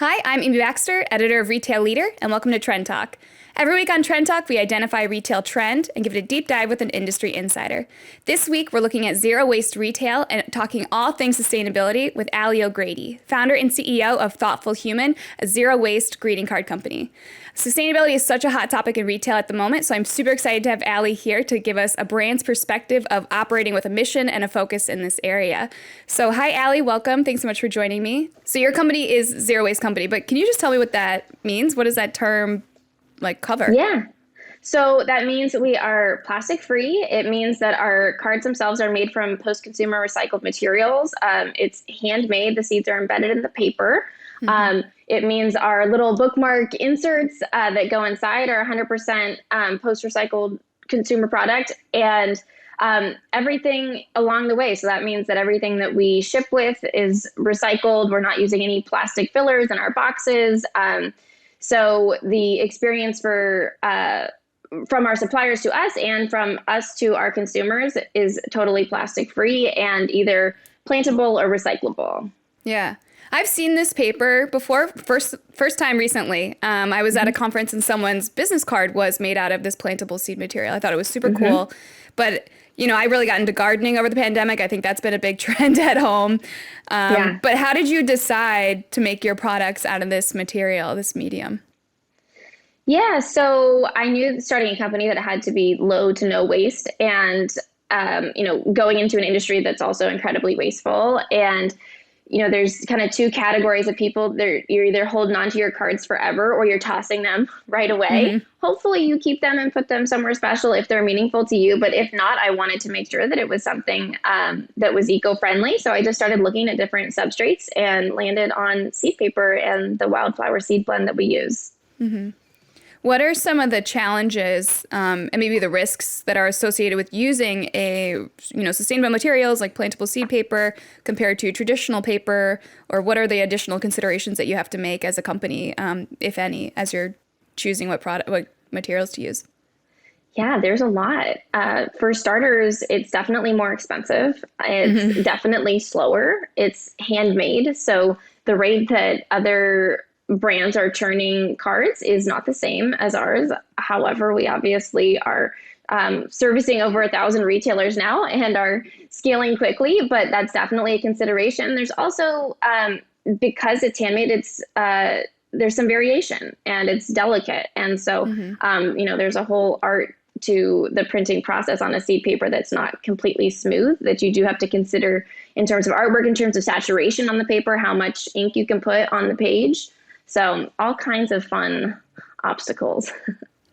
Hi, I'm Amy Baxter, editor of Retail Leader, and welcome to Trend Talk. Every week on Trend Talk, we identify a retail trend and give it a deep dive with an industry insider. This week, we're looking at zero waste retail and talking all things sustainability with Ali O'Grady, founder and CEO of Thoughtful Human, a zero waste greeting card company. Sustainability is such a hot topic in retail at the moment, so I'm super excited to have Ali here to give us a brand's perspective of operating with a mission and a focus in this area. So hi, Ali, welcome. Thanks so much for joining me. So your company is Zero Waste Company, but can you just tell me what that means? What does that term cover? Yeah. So that means we are plastic free. It means that our cards themselves are made from post-consumer recycled materials. It's handmade. The seeds are embedded in the paper. It means our little bookmark inserts that go inside are 100% post-recycled consumer product, and everything along the way. So that means that everything that we ship with is recycled. We're not using any plastic fillers in our boxes. So the experience from our suppliers to us and from us to our consumers is totally plastic free and either plantable or recyclable. Yeah. I've seen this paper before, first time recently. I was at a conference and someone's business card was made out of this plantable seed material. I thought it was super cool. But, you know, I really got into gardening over the pandemic. I think that's been a big trend at home. But how did you decide to make your products out of this material, this medium? Yeah, so I knew starting a company that it had to be low to no waste and, going into an industry that's also incredibly wasteful. And there's kind of two categories of people. You're either holding onto your cards forever or you're tossing them right away. Hopefully you keep them and put them somewhere special if they're meaningful to you. But if not, I wanted to make sure that it was something that was eco-friendly. So I just started looking at different substrates and landed on seed paper and the wildflower seed blend that we use. What are some of the challenges and maybe the risks that are associated with using sustainable materials like plantable seed paper compared to traditional paper? Or what are the additional considerations that you have to make as a company, if any, as you're choosing what materials to use? Yeah, there's a lot. For starters, it's definitely more expensive. It's definitely slower. It's handmade. So the rate that other brands are churning cards is not the same as ours. However, we obviously are servicing over 1,000 retailers now and are scaling quickly, but that's definitely a consideration. There's also, because it's handmade, there's some variation and it's delicate. And so, there's a whole art to the printing process on a seed paper that's not completely smooth, that you do have to consider in terms of artwork, in terms of saturation on the paper, how much ink you can put on the page. So all kinds of fun obstacles.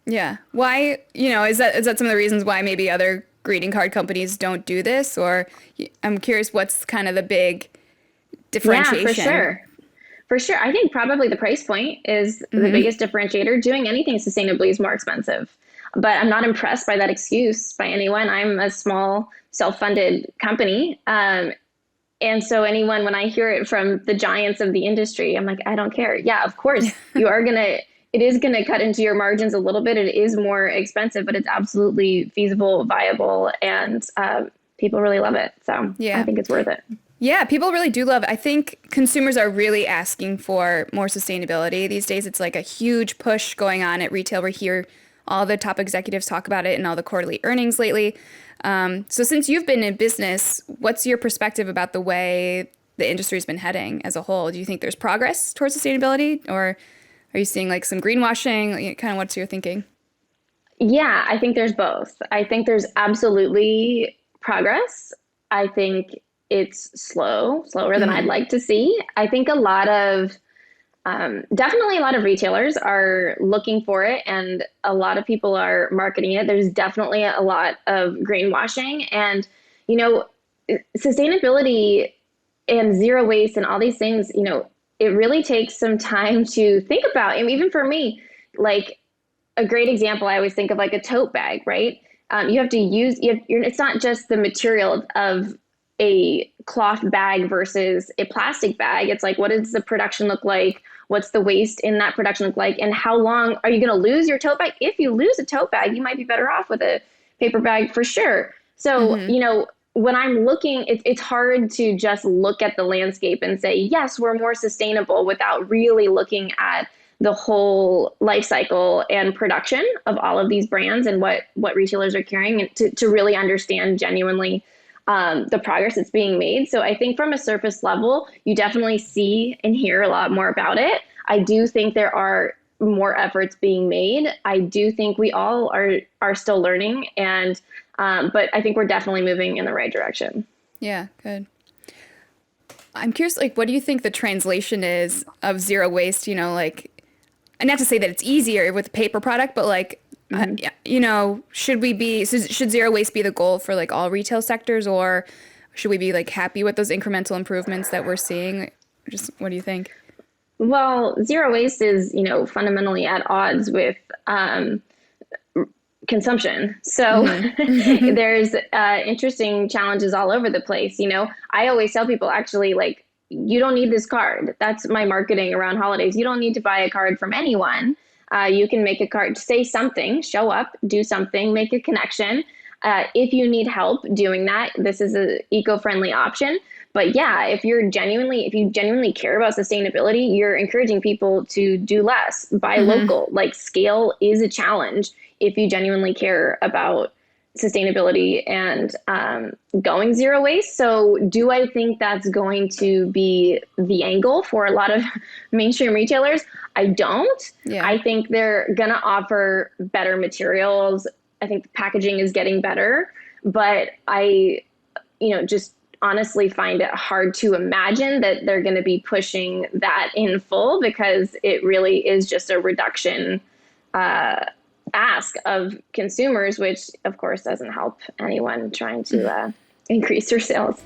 Yeah. Why, is that some of the reasons why maybe other greeting card companies don't do this? Or I'm curious, what's kind of the big differentiation? Yeah, for sure. I think probably the price point is the biggest differentiator. Doing anything sustainably is more expensive. But I'm not impressed by that excuse by anyone. I'm a small self-funded company. And so when I hear it from the giants of the industry, I'm like, I don't care. Yeah, of course, it is going to cut into your margins a little bit. It is more expensive, but it's absolutely feasible, viable, and people really love it. So I think it's worth it. Yeah, people really do love it. I think consumers are really asking for more sustainability these days. It's like a huge push going on at retail. We hear all the top executives talk about it in all the quarterly earnings lately. So since you've been in business, what's your perspective about the way the industry's been heading as a whole? Do you think there's progress towards sustainability, or are you seeing like some greenwashing? Kind of what's your thinking? Yeah, I think there's both. I think there's absolutely progress. I think it's slower than I'd like to see. I think definitely a lot of retailers are looking for it and a lot of people are marketing it. There's definitely a lot of greenwashing and, sustainability and zero waste and all these things, it really takes some time to think about. And even for me, like a great example, I always think of like a tote bag, right? You have to it's not just the material of a cloth bag versus a plastic bag. It's like, what does the production look like? What's the waste in that production look like? And how long are you going to lose your tote bag? If you lose a tote bag, you might be better off with a paper bag for sure. So, when I'm looking, it's hard to just look at the landscape and say, yes, we're more sustainable without really looking at the whole life cycle and production of all of these brands and what retailers are carrying, and to really understand genuinely the progress that's being made. So I think from a surface level, you definitely see and hear a lot more about it. I do think there are more efforts being made. I do think we all are still learning, and but I think we're definitely moving in the right direction. Yeah, good. I'm curious, like, what do you think the translation is of zero waste? You know, like, and not to say that it's easier with a paper product, but like, Mm-hmm. you know, should zero waste be the goal for like all retail sectors, or should we be like happy with those incremental improvements that we're seeing? Just what do you think? Well, zero waste is, fundamentally at odds with consumption. So Mm-hmm. there's interesting challenges all over the place. I always tell people, actually, like, you don't need this card. That's my marketing around holidays. You don't need to buy a card from anyone. You can make a card, say something, show up, do something, make a connection. If you need help doing that, this is an eco-friendly option. But yeah, if you genuinely care about sustainability, you're encouraging people to do less, buy Mm-hmm. local. Like, scale is a challenge if you genuinely care about sustainability and going zero waste. So, do I think that's going to be the angle for a lot of mainstream retailers? I don't. Yeah. I think they're going to offer better materials. I think the packaging is getting better, but just honestly find it hard to imagine that they're going to be pushing that in full, because it really is just a reduction ask of consumers, which of course doesn't help anyone trying to increase their sales.